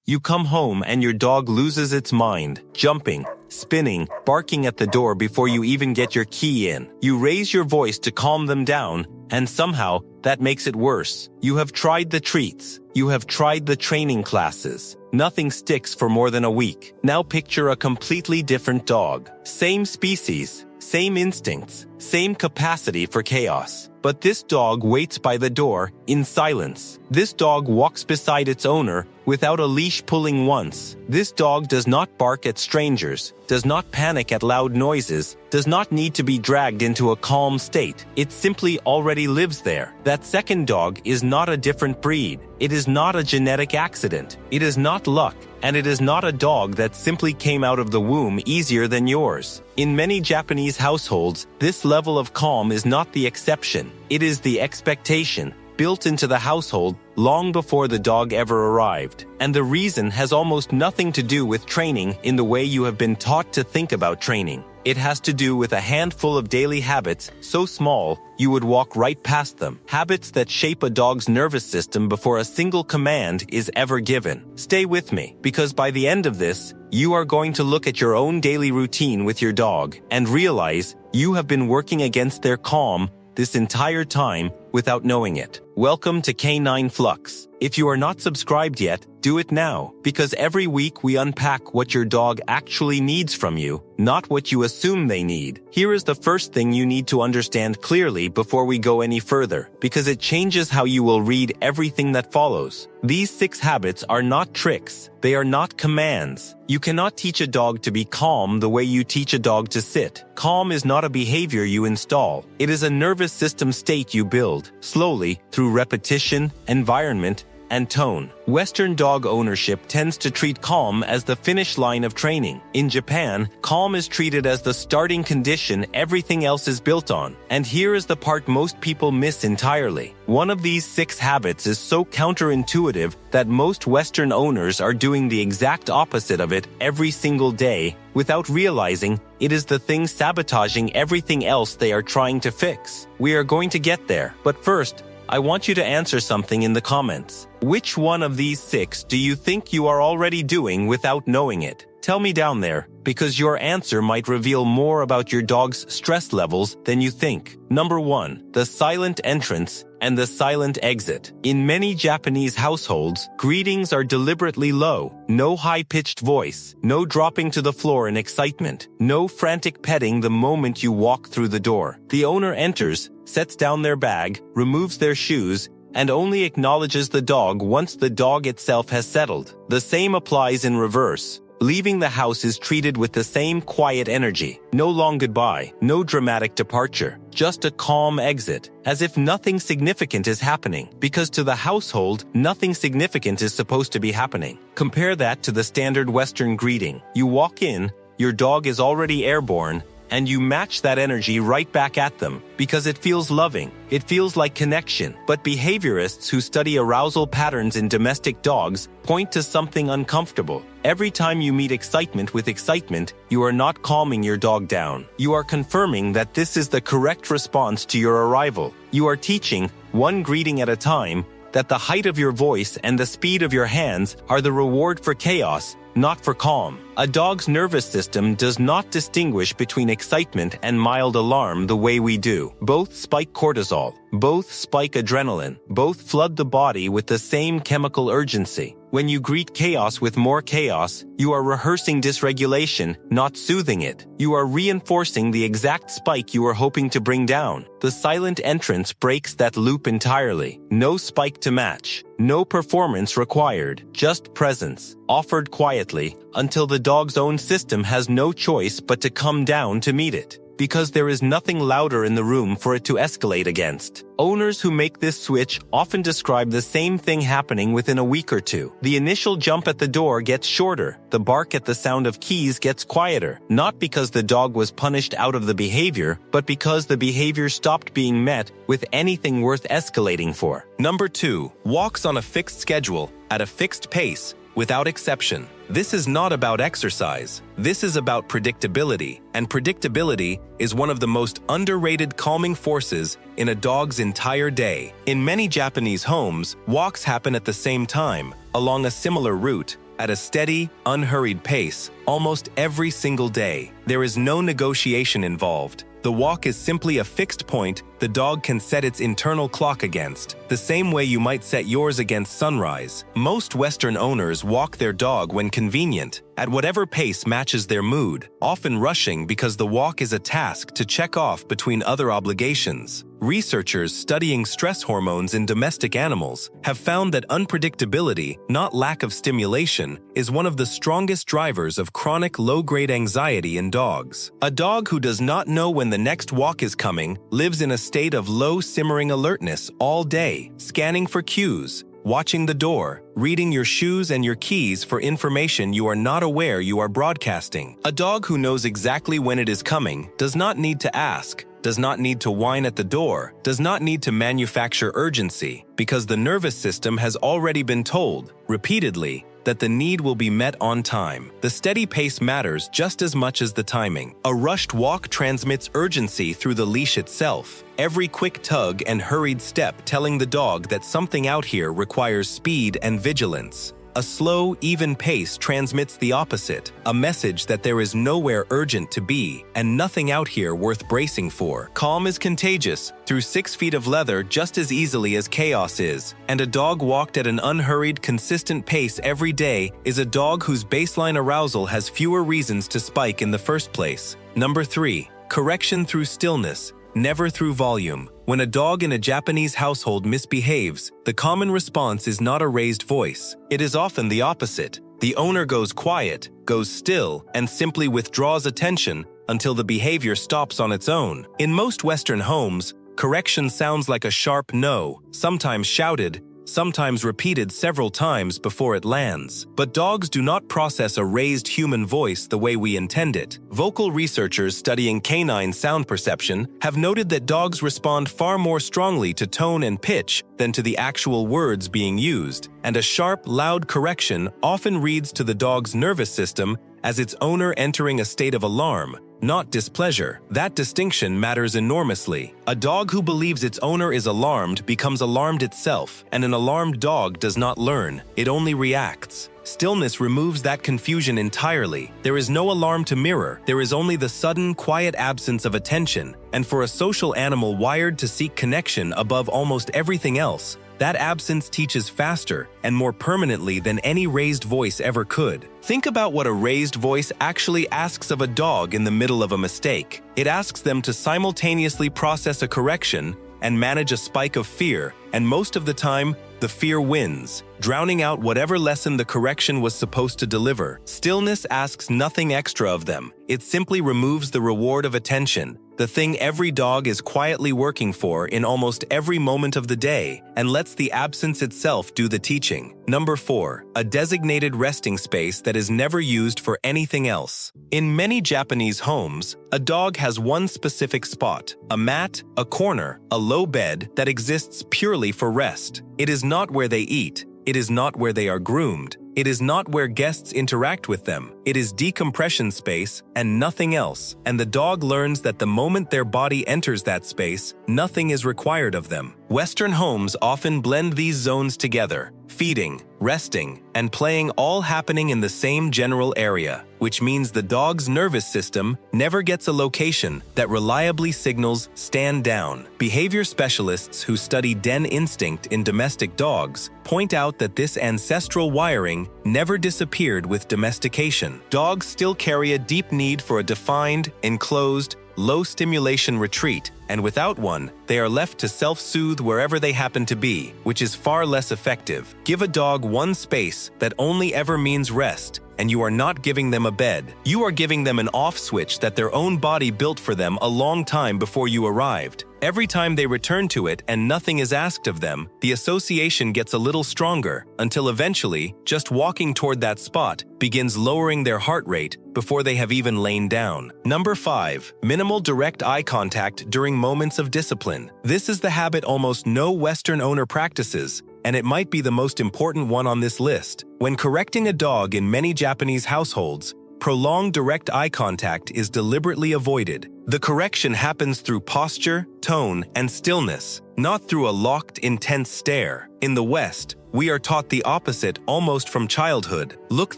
You come home and your dog loses its mind, jumping, spinning, barking at the door before you even get your key in. You raise your voice to calm them down, and somehow, that makes it worse. You have tried the treats. You have tried the training classes. Nothing sticks for more than a week. Now picture a completely different dog. Same species, same instincts, same capacity for chaos. But this dog waits by the door, in silence. This dog walks beside its owner, without a leash pulling once. This dog does not bark at strangers, does not panic at loud noises, does not need to be dragged into a calm state. It simply already lives there. That second dog is not a different breed. It is not a genetic accident. It is not luck. And it is not a dog that simply came out of the womb easier than yours. In many Japanese households, this level of calm is not the exception. It is the expectation, built into the household long before the dog ever arrived. And the reason has almost nothing to do with training in the way you have been taught to think about training. It has to do with a handful of daily habits so small you would walk right past them. Habits that shape a dog's nervous system before a single command is ever given. Stay with me, because by the end of this, you are going to look at your own daily routine with your dog and realize you have been working against their calm this entire time without knowing it. Welcome to Canine Flux. If you are not subscribed yet, do it now, because every week we unpack what your dog actually needs from you, not what you assume they need. Here is the first thing you need to understand clearly before we go any further, because it changes how you will read everything that follows. These 6 habits are not tricks. They are not commands. You cannot teach a dog to be calm the way you teach a dog to sit. Calm is not a behavior you install. It is a nervous system state you build, slowly, through repetition, environment, and tone. Western dog ownership tends to treat calm as the finish line of training. In Japan, calm is treated as the starting condition everything else is built on. And here is the part most people miss entirely. One of these 6 habits is so counterintuitive that most Western owners are doing the exact opposite of it every single day without realizing it is the thing sabotaging everything else they are trying to fix. We are going to get there, but first, I want you to answer something in the comments. Which one of these 6 do you think you are already doing without knowing it? Tell me down there, because your answer might reveal more about your dog's stress levels than you think. Number 1, the silent entrance and the silent exit. In many Japanese households, greetings are deliberately low. No high-pitched voice, no dropping to the floor in excitement, no frantic petting the moment you walk through the door. The owner enters, sets down their bag, removes their shoes, and only acknowledges the dog once the dog itself has settled. The same applies in reverse. Leaving the house is treated with the same quiet energy. No long goodbye, no dramatic departure, just a calm exit, as if nothing significant is happening, because to the household, nothing significant is supposed to be happening. Compare that to the standard Western greeting. You walk in, your dog is already airborne, and you match that energy right back at them, because it feels loving. It feels like connection. But behaviorists who study arousal patterns in domestic dogs point to something uncomfortable. Every time you meet excitement with excitement, you are not calming your dog down. You are confirming that this is the correct response to your arrival. You are teaching, one greeting at a time, that the height of your voice and the speed of your hands are the reward for chaos, not for calm. A dog's nervous system does not distinguish between excitement and mild alarm the way we do. Both spike cortisol, both spike adrenaline, both flood the body with the same chemical urgency. When you greet chaos with more chaos, you are rehearsing dysregulation, not soothing it. You are reinforcing the exact spike you are hoping to bring down. The silent entrance breaks that loop entirely. No spike to match. No performance required, just presence, offered quietly, until the dog's own system has no choice but to come down to meet it, because there is nothing louder in the room for it to escalate against. Owners who make this switch often describe the same thing happening within a week or 2. The initial jump at the door gets shorter, the bark at the sound of keys gets quieter, not because the dog was punished out of the behavior, but because the behavior stopped being met with anything worth escalating for. Number 2, walks on a fixed schedule, at a fixed pace, without exception. This is not about exercise. This is about predictability, and predictability is one of the most underrated calming forces in a dog's entire day. In many Japanese homes, walks happen at the same time, along a similar route, at a steady, unhurried pace, almost every single day. There is no negotiation involved. The walk is simply a fixed point the dog can set its internal clock against, the same way you might set yours against sunrise. Most Western owners walk their dog when convenient, at whatever pace matches their mood, often rushing because the walk is a task to check off between other obligations. Researchers studying stress hormones in domestic animals have found that unpredictability, not lack of stimulation, is one of the strongest drivers of chronic low-grade anxiety in dogs. A dog who does not know when the next walk is coming lives in a state of low simmering alertness all day, scanning for cues, watching the door, reading your shoes and your keys for information you are not aware you are broadcasting. A dog who knows exactly when it is coming does not need to ask, does not need to whine at the door, does not need to manufacture urgency, because the nervous system has already been told, repeatedly, that the need will be met on time. The steady pace matters just as much as the timing. A rushed walk transmits urgency through the leash itself, every quick tug and hurried step telling the dog that something out here requires speed and vigilance. A slow, even pace transmits the opposite, a message that there is nowhere urgent to be and nothing out here worth bracing for. Calm is contagious through 6 feet of leather just as easily as chaos is, and a dog walked at an unhurried, consistent pace every day is a dog whose baseline arousal has fewer reasons to spike in the first place. Number 3. Correction through stillness, never through volume. When a dog in a Japanese household misbehaves, the common response is not a raised voice. It is often the opposite. The owner goes quiet, goes still, and simply withdraws attention until the behavior stops on its own. In most Western homes, correction sounds like a sharp no, sometimes shouted, sometimes repeated several times before it lands. But dogs do not process a raised human voice the way we intend it. Vocal researchers studying canine sound perception have noted that dogs respond far more strongly to tone and pitch than to the actual words being used, and a sharp, loud correction often reads to the dog's nervous system as its owner entering a state of alarm, not displeasure. That distinction matters enormously. A dog who believes its owner is alarmed becomes alarmed itself, and an alarmed dog does not learn, it only reacts. Stillness removes that confusion entirely. There is no alarm to mirror, there is only the sudden, quiet absence of attention, and for a social animal wired to seek connection above almost everything else, that absence teaches faster and more permanently than any raised voice ever could. Think about what a raised voice actually asks of a dog in the middle of a mistake. It asks them to simultaneously process a correction and manage a spike of fear, and most of the time, the fear wins, drowning out whatever lesson the correction was supposed to deliver. Stillness asks nothing extra of them. It simply removes the reward of attention, the thing every dog is quietly working for in almost every moment of the day, and lets the absence itself do the teaching. Number 4. A designated resting space that is never used for anything else. In many Japanese homes, a dog has one specific spot, a mat, a corner, a low bed that exists purely for rest. It is not where they eat. It is not where they are groomed. It is not where guests interact with them. It is decompression space and nothing else. And the dog learns that the moment their body enters that space, nothing is required of them. Western homes often blend these zones together, feeding, resting, and playing all happening in the same general area, which means the dog's nervous system never gets a location that reliably signals stand down. Behavior specialists who study den instinct in domestic dogs point out that this ancestral wiring never disappeared with domestication. Dogs still carry a deep need for a defined, enclosed, low-stimulation retreat, and without one, they are left to self-soothe wherever they happen to be, which is far less effective. Give a dog one space that only ever means rest, and you are not giving them a bed. You are giving them an off switch that their own body built for them a long time before you arrived. Every time they return to it and nothing is asked of them, the association gets a little stronger, until eventually, just walking toward that spot begins lowering their heart rate before they have even lain down. Number 5. Minimal direct eye contact during moments of discipline. This is the habit almost no Western owner practices, and it might be the most important one on this list. When correcting a dog in many Japanese households, prolonged direct eye contact is deliberately avoided. The correction happens through posture, tone, and stillness, not through a locked, intense stare. In the West, we are taught the opposite almost from childhood. Look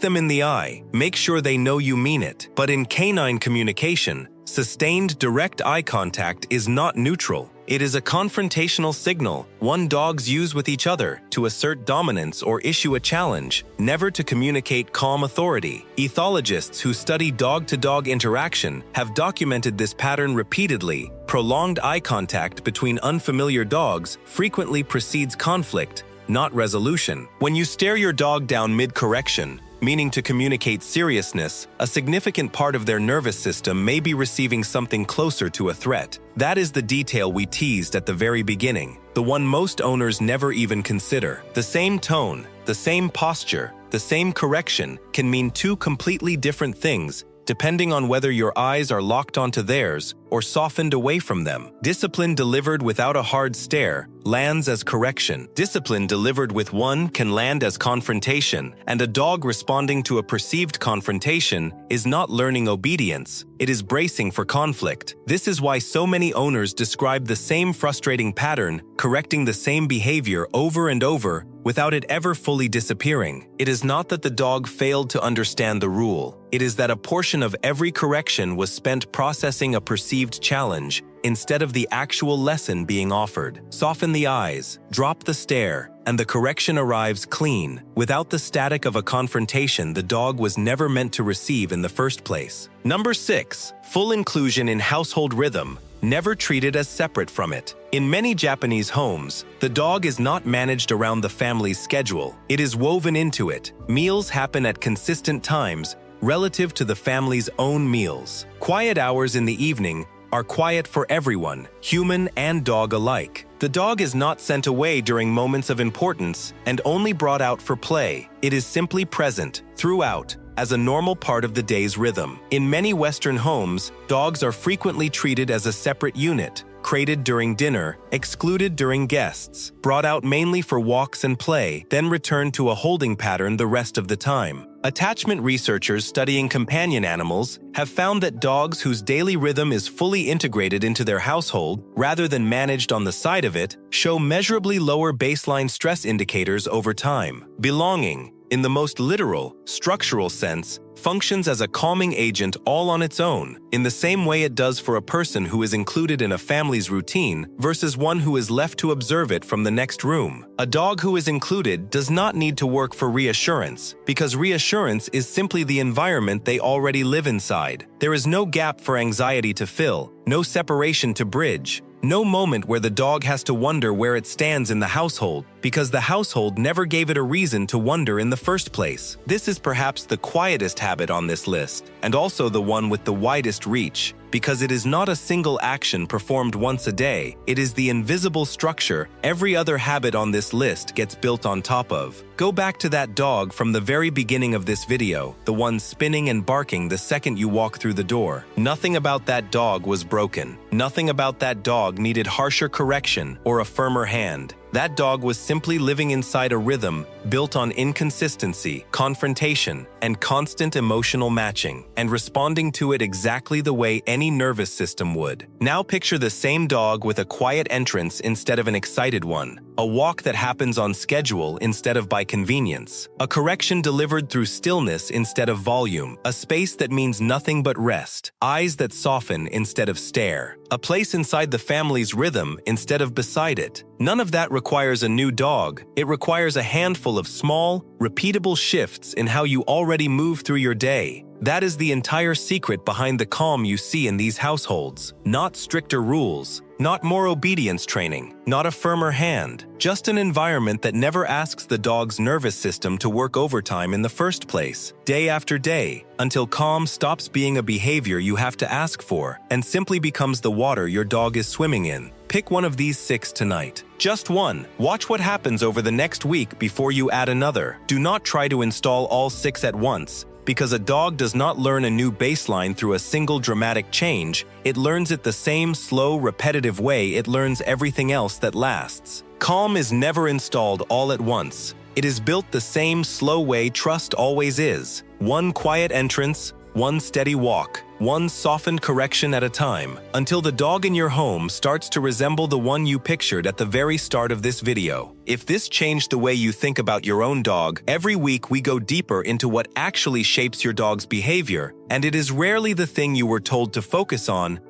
them in the eye, make sure they know you mean it. But in canine communication, sustained direct eye contact is not neutral. It is a confrontational signal one dogs use with each other to assert dominance or issue a challenge, never to communicate calm authority. Ethologists who study dog-to-dog interaction have documented this pattern repeatedly. Prolonged eye contact between unfamiliar dogs frequently precedes conflict, not resolution. When you stare your dog down mid-correction, meaning to communicate seriousness, a significant part of their nervous system may be receiving something closer to a threat. That is the detail we teased at the very beginning, the one most owners never even consider. The same tone, the same posture, the same correction can mean two completely different things, depending on whether your eyes are locked onto theirs or softened away from them. Discipline delivered without a hard stare lands as correction. Discipline delivered with one can land as confrontation, and a dog responding to a perceived confrontation is not learning obedience, it is bracing for conflict. This is why so many owners describe the same frustrating pattern, correcting the same behavior over and over without it ever fully disappearing. It is not that the dog failed to understand the rule. It is that a portion of every correction was spent processing a perceived challenge instead of the actual lesson being offered. Soften the eyes, drop the stare, and the correction arrives clean. Without the static of a confrontation the dog was never meant to receive in the first place. Number 6. Full inclusion in household rhythm, never treated as separate from it. In many Japanese homes, the dog is not managed around the family's schedule. It is woven into it. Meals happen at consistent times, relative to the family's own meals. Quiet hours in the evening are quiet for everyone, human and dog alike. The dog is not sent away during moments of importance and only brought out for play. It is simply present, throughout, as a normal part of the day's rhythm. In many Western homes, dogs are frequently treated as a separate unit, crated during dinner, excluded during guests, brought out mainly for walks and play, then returned to a holding pattern the rest of the time. Attachment researchers studying companion animals have found that dogs whose daily rhythm is fully integrated into their household, rather than managed on the side of it, show measurably lower baseline stress indicators over time. Belonging, in the most literal, structural sense, functions as a calming agent all on its own, in the same way it does for a person who is included in a family's routine versus one who is left to observe it from the next room. A dog who is included does not need to work for reassurance, because reassurance is simply the environment they already live inside. There is no gap for anxiety to fill, no separation to bridge, no moment where the dog has to wonder where it stands in the household, because the household never gave it a reason to wonder in the first place. This is perhaps the quietest habit on this list, and also the one with the widest reach, because it is not a single action performed once a day, it is the invisible structure every other habit on this list gets built on top of. Go back to that dog from the very beginning of this video, the one spinning and barking the second you walk through the door. Nothing about that dog was broken. Nothing about that dog needed harsher correction or a firmer hand. That dog was simply living inside a rhythm built on inconsistency, confrontation, and constant emotional matching, and responding to it exactly the way any nervous system would. Now picture the same dog with a quiet entrance instead of an excited one, a walk that happens on schedule instead of by convenience, a correction delivered through stillness instead of volume, a space that means nothing but rest, eyes that soften instead of stare, a place inside the family's rhythm instead of beside it. None of that requires a new dog. It requires a handful of small, repeatable shifts in how you already move through your day. That is the entire secret behind the calm you see in these households. Not stricter rules, not more obedience training, not a firmer hand, just an environment that never asks the dog's nervous system to work overtime in the first place, day after day, until calm stops being a behavior you have to ask for and simply becomes the water your dog is swimming in. Pick one of these 6 tonight. Just one. Watch what happens over the next week before you add another. Do not try to install all 6 at once, because a dog does not learn a new baseline through a single dramatic change. It learns it the same slow, repetitive way it learns everything else that lasts. Calm is never installed all at once. It is built the same slow way trust always is. One quiet entrance, one steady walk, one softened correction at a time, until the dog in your home starts to resemble the one you pictured at the very start of this video. If this changed the way you think about your own dog, every week we go deeper into what actually shapes your dog's behavior, and it is rarely the thing you were told to focus on,